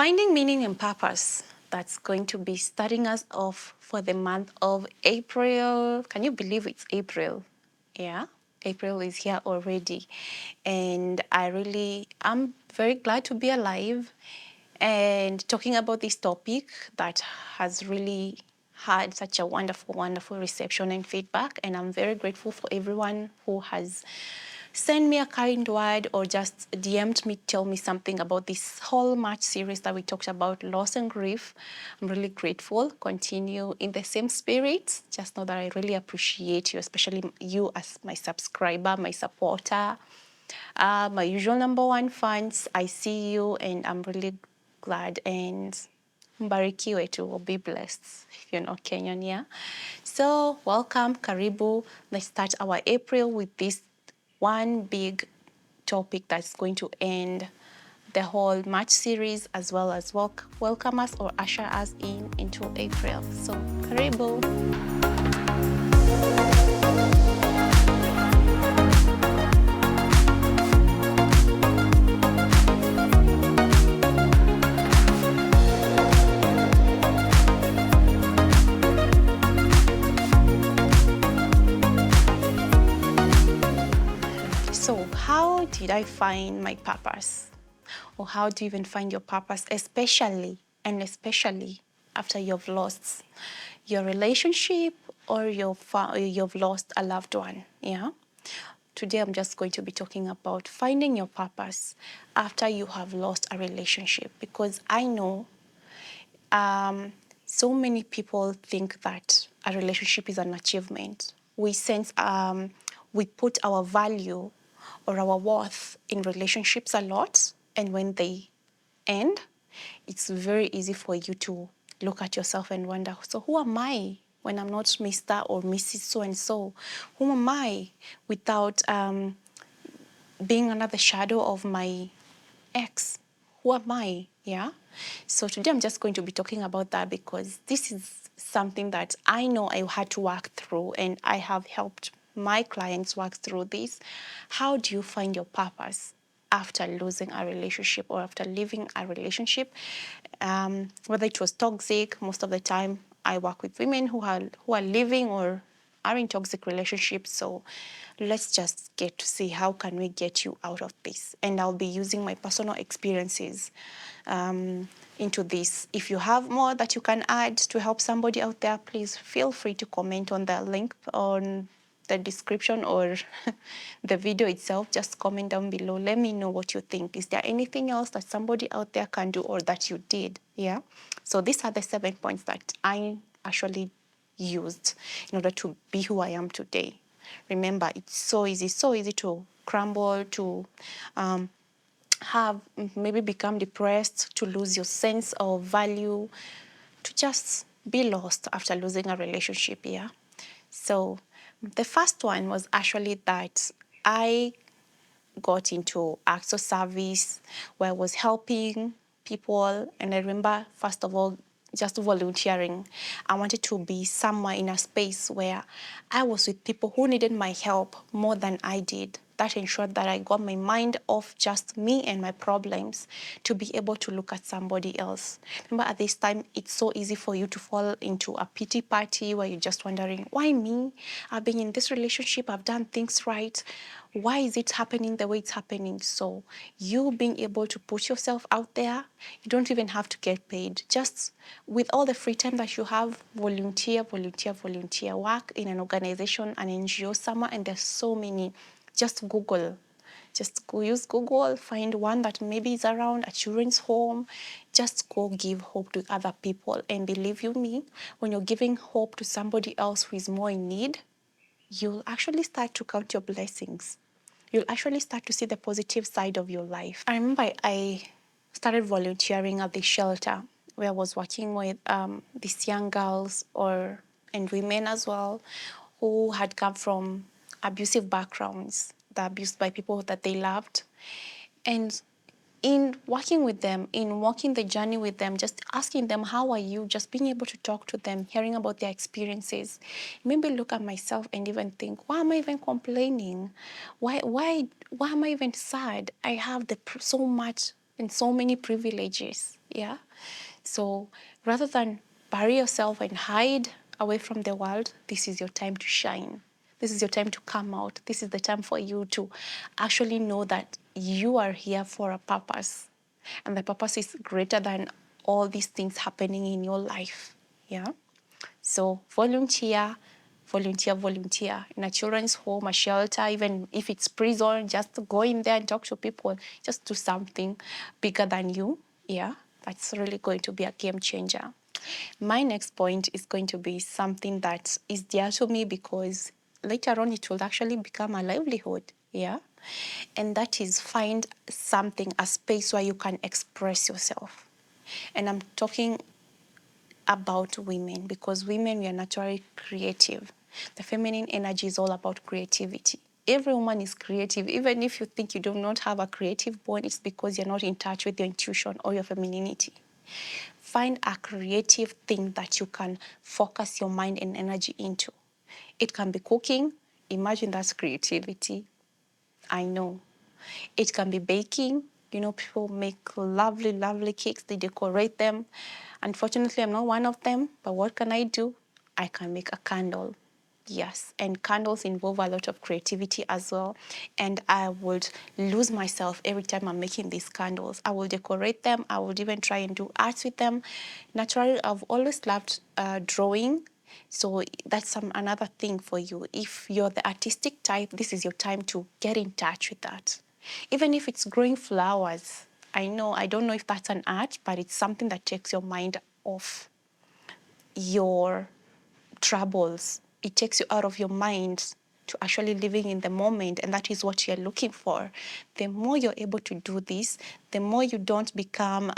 Finding meaning and purpose. That's going to be starting us off for the month of April. Can you believe it's April? Yeah, April is here already. And I'm very glad to be alive and talking about this topic that has really had such a wonderful, wonderful reception and feedback. And I'm very grateful for everyone who has sent me a kind word or just DM'd me, tell me something about this whole March series that we talked about, loss and grief. I'm really grateful. Continue in the same spirit. Just know that I really appreciate you, especially you as my subscriber, my supporter, my usual number one fans. I see you and I'm really glad and mbarikiwe too, will be blessed if you're not Kenyan, yeah? So welcome, karibu. Let's start our April with this one big topic that's going to end the whole March series as well as welcome us or usher us into April. So karibu. So how did I find my purpose? Or how do you even find your purpose, especially after you've lost your relationship or you've lost a loved one, yeah? Today I'm just going to be talking about finding your purpose after you have lost a relationship, because I know so many people think that a relationship is an achievement. We put our value or our worth in relationships a lot, and when they end, it's very easy for you to look at yourself and wonder, so who am I when I'm not Mr. or Mrs. So-and-so? Who am I without being under the shadow of my ex? Who am I? Yeah. So today I'm just going to be talking about that because this is something that I know I had to work through, and I have helped my clients work through this. How do you find your purpose after losing a relationship or after leaving a relationship? Whether it was toxic, most of the time I work with women who are living or are in toxic relationships. So let's just get to see how can we get you out of this. And I'll be using my personal experiences into this. If you have more that you can add to help somebody out there, please feel free to comment on the link on the description or the video itself. Just comment down below. Let me know what you think. Is there anything else that somebody out there can do or that you did? Yeah. So these are the 7 points that I actually used in order to be who I am today. Remember, it's so easy to crumble, to have maybe become depressed, to lose your sense of value, to just be lost after losing a relationship, yeah? So the first one was actually that I got into acts of service where I was helping people. And I remember, first of all, just volunteering. I wanted to be somewhere in a space where I was with people who needed my help more than I did. That ensured that I got my mind off just me and my problems to be able to look at somebody else. Remember, at this time, it's so easy for you to fall into a pity party where you're just wondering, why me? I've been in this relationship, I've done things right. Why is it happening the way it's happening? So you being able to put yourself out there, you don't even have to get paid. Just with all the free time that you have, volunteer, work in an organization, an NGO somewhere, and there's so many. Just Google. Just go use Google, find one that maybe is around a children's home. Just go give hope to other people. And believe you me, when you're giving hope to somebody else who is more in need, you'll actually start to count your blessings. You'll actually start to see the positive side of your life. I remember I started volunteering at the shelter where I was working with these young girls and women as well who had come from abusive backgrounds, they're abused by people that they loved. And in working with them, in walking the journey with them, just asking them, how are you? Just being able to talk to them, hearing about their experiences. Maybe look at myself and even think, why am I even complaining? Why am I even sad? I have so much and so many privileges. Yeah. So rather than bury yourself and hide away from the world, this is your time to shine. This is your time to come out. This is the time for you to actually know that you are here for a purpose. And the purpose is greater than all these things happening in your life. Yeah. So volunteer, volunteer, volunteer in a children's home, a shelter, even if it's prison, just go in there and talk to people. Just do something bigger than you. Yeah, that's really going to be a game changer. My next point is going to be something that is dear to me because later on it will actually become a livelihood. Yeah. And that is find something, a space where you can express yourself. And I'm talking about women because women, we are naturally creative. The feminine energy is all about creativity. Every woman is creative. Even if you think you do not have a creative bone, it's because you're not in touch with your intuition or your femininity. Find a creative thing that you can focus your mind and energy into. It can be cooking. Imagine that's creativity. I know. It can be baking. You know, people make lovely, lovely cakes. They decorate them. Unfortunately, I'm not one of them, but what can I do? I can make a candle. Yes, and candles involve a lot of creativity as well. And I would lose myself every time I'm making these candles. I will decorate them. I would even try and do arts with them. Naturally, I've always loved drawing. So that's another thing for you. If you're the artistic type, this is your time to get in touch with that. Even if it's growing flowers, I don't know if that's an art, but it's something that takes your mind off your troubles. It takes you out of your mind to actually living in the moment, and that is what you're looking for. The more you're able to do this, the more you don't become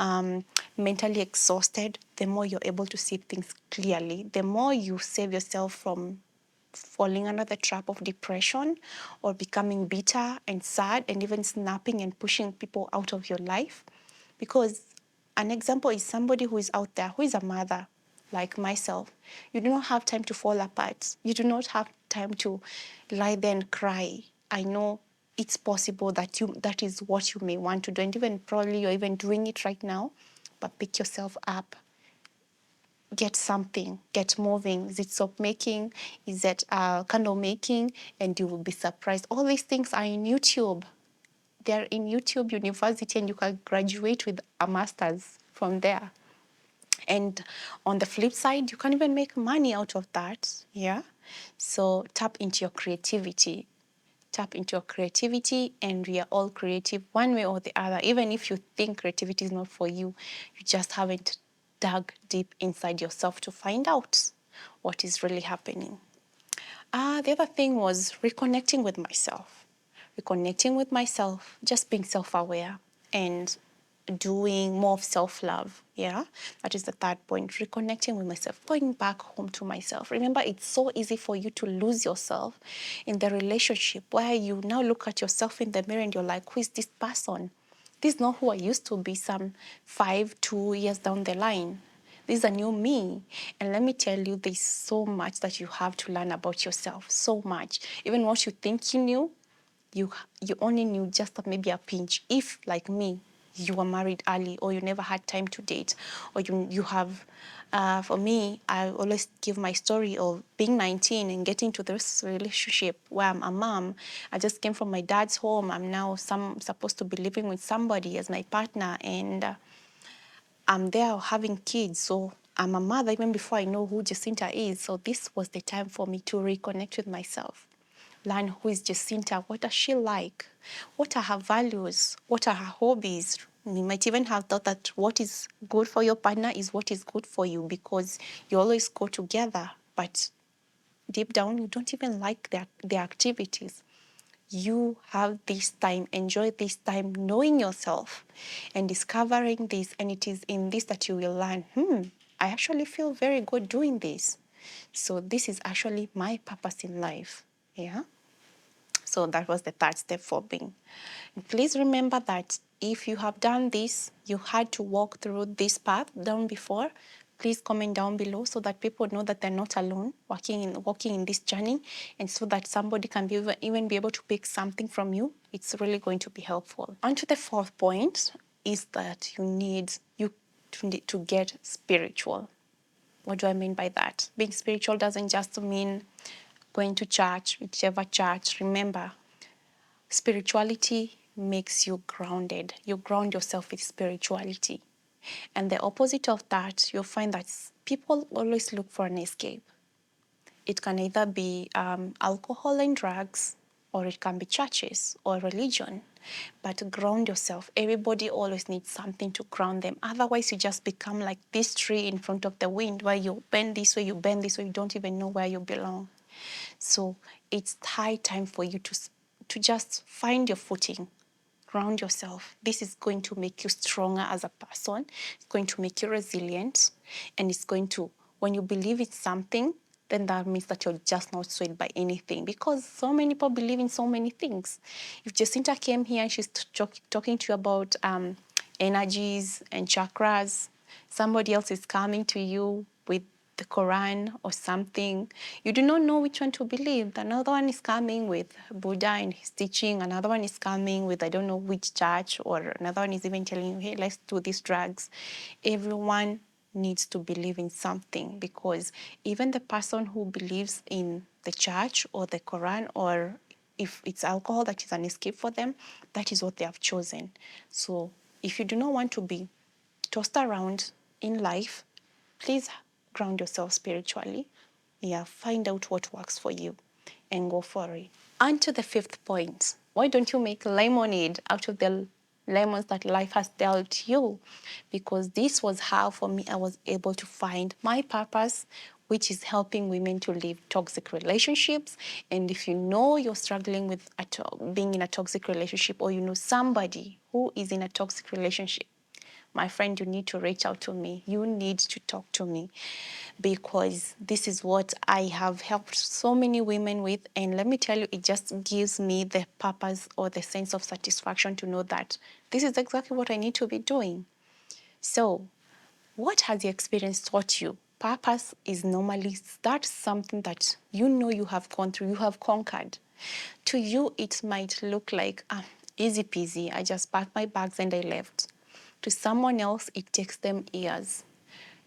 mentally exhausted, the more you're able to see things clearly, the more you save yourself from falling under the trap of depression or becoming bitter and sad and even snapping and pushing people out of your life. Because an example is somebody who is out there, who is a mother like myself. You do not have time to fall apart. You do not have time to lie there and cry. I know it's possible that is what you may want to do, and even probably you're even doing it right now, but pick yourself up, get something, get moving. Is it soap making? Is it candle making? And you will be surprised. All these things are in YouTube. They're in YouTube University, and you can graduate with a master's from there. And on the flip side, you can even make money out of that. Yeah. So tap into your creativity. Tap into your creativity, and we are all creative one way or the other. Even if you think creativity is not for you, you just haven't dug deep inside yourself to find out what is really happening. The other thing was reconnecting with myself. Reconnecting with myself, just being self-aware and doing more of self-love. Yeah, that is the third point. Reconnecting with myself, going back home to myself. Remember, it's so easy for you to lose yourself in the relationship where you now look at yourself in the mirror and you're like, who is this person? This is not who I used to be some 2 years down the line. This is a new me. And let me tell you, there's so much that you have to learn about yourself. So much. Even what you think you knew, you only knew just maybe a pinch. If, like me, you were married early or you never had time to date, or you have, for me, I always give my story of being 19 and getting to this relationship where I'm a mom. I just came from my dad's home. I'm now supposed to be living with somebody as my partner, and I'm there having kids. So I'm a mother even before I know who Jacinta is. So this was the time for me to reconnect with myself. Learn who is Jacinta, what does she like, what are her values, what are her hobbies. You might even have thought that what is good for your partner is what is good for you because you always go together, but deep down you don't even like their activities. You have this time, enjoy this time knowing yourself and discovering this, and it is in this that you will learn, I actually feel very good doing this. So this is actually my purpose in life. Yeah. So that was the third step for me. And please remember that if you have done this, you had to walk through this path down before, please comment down below so that people know that they're not alone walking in this journey, and so that somebody can even be able to pick something from you. It's really going to be helpful. On to the fourth point is that you to get spiritual. What do I mean by that? Being spiritual doesn't just mean going to church, whichever church. Remember, spirituality makes you grounded. You ground yourself with spirituality. And the opposite of that, you'll find that people always look for an escape. It can either be alcohol and drugs, or it can be churches or religion. But ground yourself. Everybody always needs something to ground them. Otherwise, you just become like this tree in front of the wind, where you bend this way, you bend this way, you don't even know where you belong. So it's high time for you to just find your footing, ground yourself. This is going to make you stronger as a person. It's going to make you resilient. And it's going to, when you believe in something, then that means that you're just not swayed by anything, because so many people believe in so many things. If Jacinta came here and she's talking to you about energies and chakras, somebody else is coming to you with the Quran or something, you do not know which one to believe. Another one is coming with Buddha and his teaching. Another one is coming with I don't know which church, or another one is even telling you, hey, let's do these drugs. Everyone needs to believe in something, because even the person who believes in the church or the Quran, or if it's alcohol that is an escape for them, that is what they have chosen. So if you do not want to be tossed around in life, please ground yourself spiritually. Yeah, find out what works for you and go for it. On to the fifth point. Why don't you make lemonade out of the lemons that life has dealt you? Because this was how, for me, I was able to find my purpose, which is helping women to leave toxic relationships. And if you know you're struggling with being in a toxic relationship, or you know somebody who is in a toxic relationship, my friend, you need to reach out to me. You need to talk to me, because this is what I have helped so many women with. And let me tell you, it just gives me the purpose or the sense of satisfaction to know that this is exactly what I need to be doing. So, what has your experience taught you? Purpose is normally that's something that you know you have gone through, you have conquered. To you, it might look like easy peasy. I just packed my bags and I left. To someone else, it takes them years.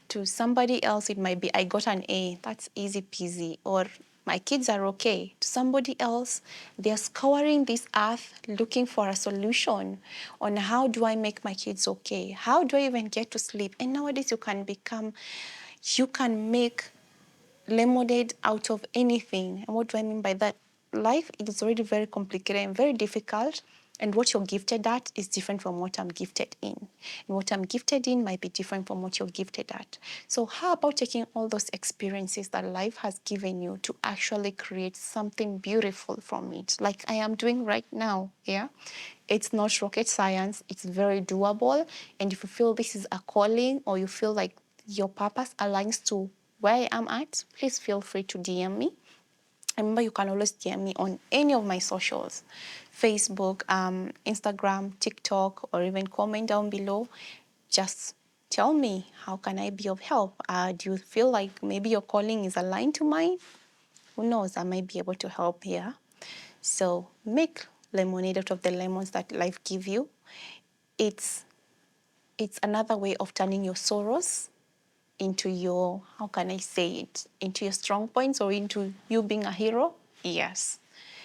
To somebody else, it might be, I got an A, that's easy peasy, or my kids are okay. To somebody else, they're scouring this earth looking for a solution on how do I make my kids okay? How do I even get to sleep? And nowadays you can make lemonade out of anything. And what do I mean by that? Life is already very complicated and very difficult. And what you're gifted at is different from what I'm gifted in. And what I'm gifted in might be different from what you're gifted at. So how about taking all those experiences that life has given you to actually create something beautiful from it, like I am doing right now, yeah? It's not rocket science. It's very doable. And if you feel this is a calling, or you feel like your purpose aligns to where I am at, please feel free to DM me. Remember, you can always DM me on any of my socials, Facebook, Instagram, TikTok, or even comment down below. Just tell me, how can I be of help? Do you feel like maybe your calling is aligned to mine? Who knows, I might be able to help here. So make lemonade out of the lemons that life give you. It's another way of turning your sorrows into your, how can I say it, into your strong points, or into you being a hero. Yes.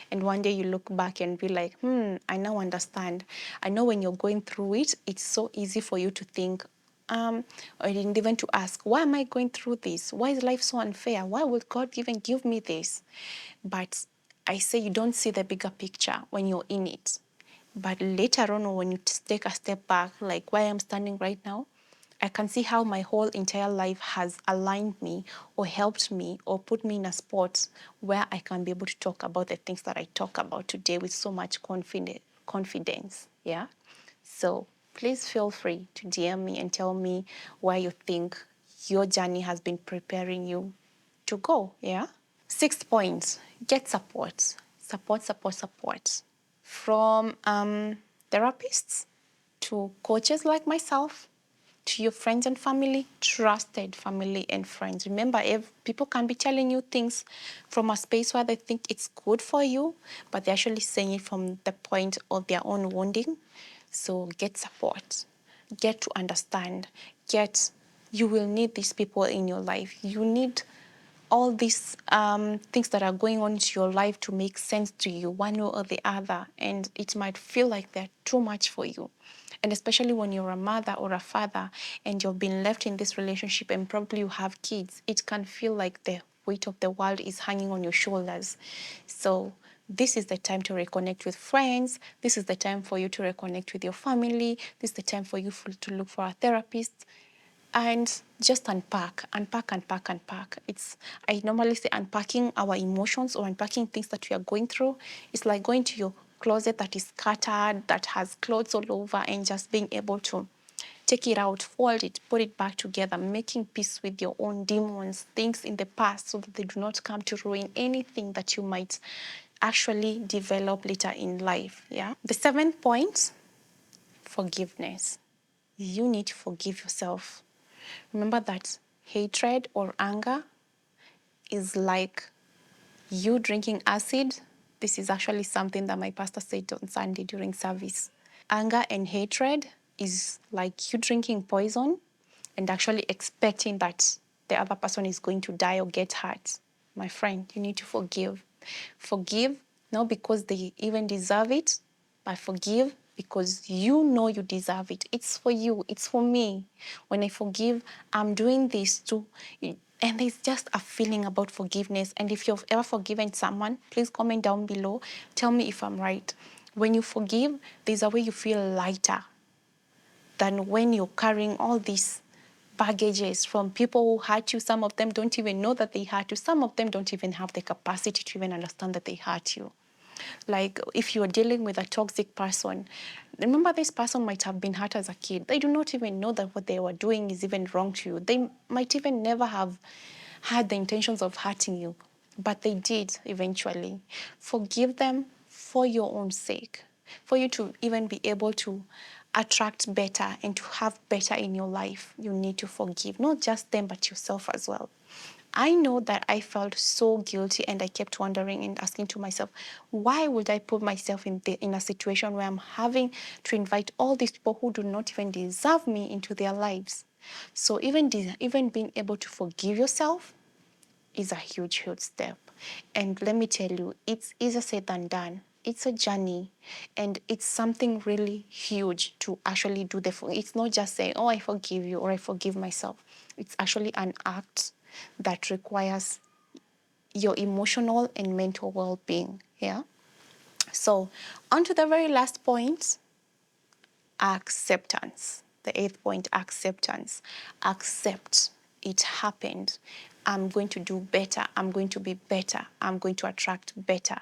And one day you look back and be like, I now understand. I know when you're going through it, it's so easy for you to think, or even to ask, why am I going through this? Why is life so unfair? Why would God even give me this? But I say you don't see the bigger picture when you're in it. But later on, when you take a step back, like where I'm standing right now, I can see how my whole entire life has aligned me, or helped me, or put me in a spot where I can be able to talk about the things that I talk about today with so much confidence. Yeah. So please feel free to DM me and tell me where you think your journey has been preparing you to go. Yeah. Sixth point, get support. Support, support, support. From therapists to coaches like myself, to your friends and family, trusted family and friends. Remember, people can be telling you things from a space where they think it's good for you, but they're actually saying it from the point of their own wounding. So get support. Get to understand. you will need these people in your life. You need all these things that are going on in your life to make sense to you, one way or the other. And it might feel like they're too much for you. And especially when you're a mother or a father and you've been left in this relationship and probably you have kids, it can feel like the weight of the world is hanging on your shoulders. So this is the time to reconnect with friends. This is the time for you to reconnect with your family. This is the time for you to look for a therapist and just unpack. I normally say unpacking our emotions or unpacking things that we are going through. It's like going to your closet that is scattered, that has clothes all over, and just being able to take it out, fold it, put it back together, making peace with your own demons, things in the past, so that they do not come to ruin anything that you might actually develop later in life. Yeah. The seventh point, forgiveness. You need to forgive yourself. Remember that hatred or anger is like you drinking acid. This is actually something that my pastor said on Sunday during service. Anger and hatred is like you drinking poison and actually expecting that the other person is going to die or get hurt. My friend, you need to forgive. Forgive, not because they even deserve it, but forgive because you know you deserve it. It's for you, it's for me. When I forgive, I'm doing this too. And there's just a feeling about forgiveness. And if you've ever forgiven someone, please comment down below. Tell me if I'm right. When you forgive, there's a way you feel lighter than when you're carrying all these baggages from people who hurt you. Some of them don't even know that they hurt you. Some of them don't even have the capacity to even understand that they hurt you. Like if you're dealing with a toxic person, remember this person might have been hurt as a kid. They do not even know that what they were doing is even wrong to you. They might even never have had the intentions of hurting you, but they did eventually. Forgive them for your own sake, for you to even be able to attract better and to have better in your life. You need to forgive, not just them, but yourself as well. I know that I felt so guilty and I kept wondering and asking to myself, why would I put myself in a situation where I'm having to invite all these people who do not even deserve me into their lives? So even being able to forgive yourself is a huge, huge step. And let me tell you, it's easier said than done. It's a journey and it's something really huge to actually do it's not just saying, oh, I forgive you or I forgive myself. It's actually an act that requires your emotional and mental well-being. Yeah. So on to the very last point, acceptance. The eighth point, acceptance. Accept it happened. I'm going to do better. I'm going to be better. I'm going to attract better.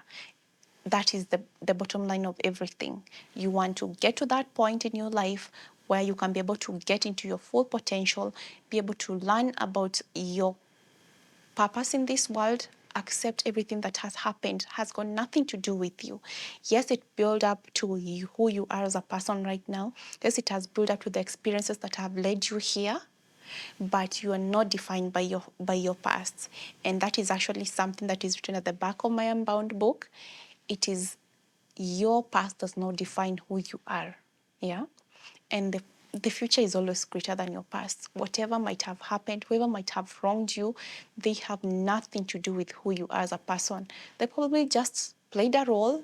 That is the bottom line of everything. You want to get to that point in your life where you can be able to get into your full potential, be able to learn about your purpose in this world, accept everything that has happened, has got nothing to do with you. Yes, it built up to you, who you are as a person right now. Yes, it has built up to the experiences that have led you here, but you are not defined by your past. And that is actually something that is written at the back of my Unbound book. It is your past does not define who you are. Yeah? And the future is always greater than your past. Whatever might have happened, whoever might have wronged you, they have nothing to do with who you are as a person. They probably just played a role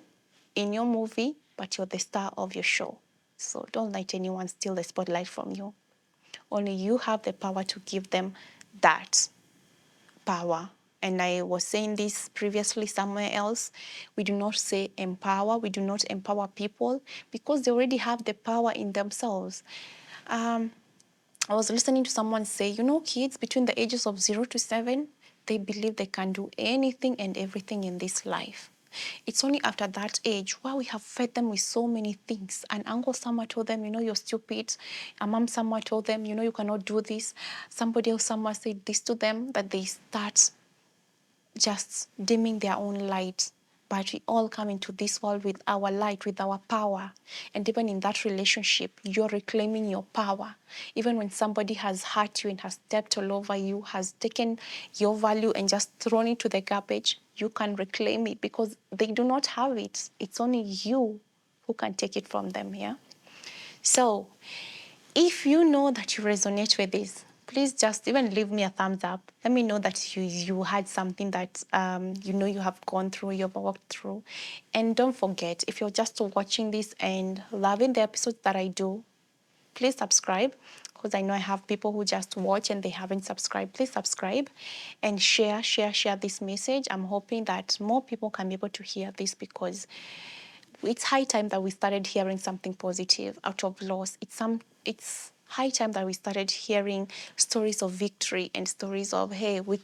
in your movie, but you're the star of your show. So don't let anyone steal the spotlight from you. Only you have the power to give them that power. And I was saying this previously somewhere else. We do not say empower. We do not empower people because they already have the power in themselves. I was listening to someone say, kids between the ages of 0 to 7, they believe they can do anything and everything in this life. It's only after that age where we have fed them with so many things. An uncle somewhere told them, you're stupid. A mom somewhere told them, you cannot do this. Somebody else somewhere said this to them, that they start just dimming their own light. But we all come into this world with our light, with our power. And even in that relationship, you're reclaiming your power. Even when somebody has hurt you and has stepped all over you, has taken your value and just thrown it to the garbage, you can reclaim it because they do not have it. It's only you who can take it from them, yeah? So If you know that you resonate with this, please just even leave me a thumbs up. Let me know that you had something that you know you have gone through, you've walked through. And don't forget, if you're just watching this and loving the episodes that I do, please subscribe, because I know I have people who just watch and they haven't subscribed. Please subscribe and share this message. I'm hoping that more people can be able to hear this, because it's high time that we started hearing something positive out of loss. It's high time that we started hearing stories of victory and stories of, hey, you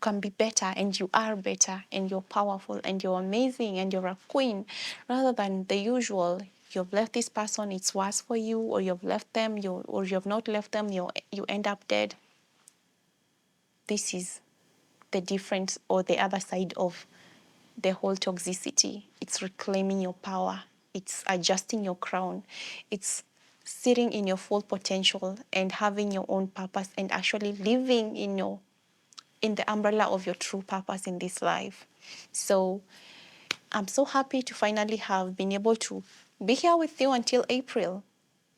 can be better, and you are better, and you're powerful, and you're amazing, and you're a queen, rather than the usual. You've left this person, it's worse for you, or you've left them, or you've not left them, you end up dead. This is the difference, or the other side of the whole toxicity. It's reclaiming your power. It's adjusting your crown. It's sitting in your full potential and having your own purpose, and actually living in the umbrella of your true purpose in this life. So I'm so happy to finally have been able to be here with you until April.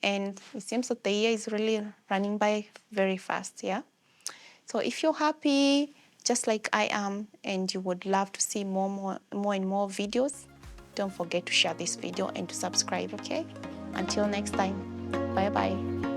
And it seems that the year is really running by very fast, yeah? So if you're happy, just like I am, and you would love to see more and more videos, don't forget to share this video and to subscribe, okay? Until next time, bye-bye.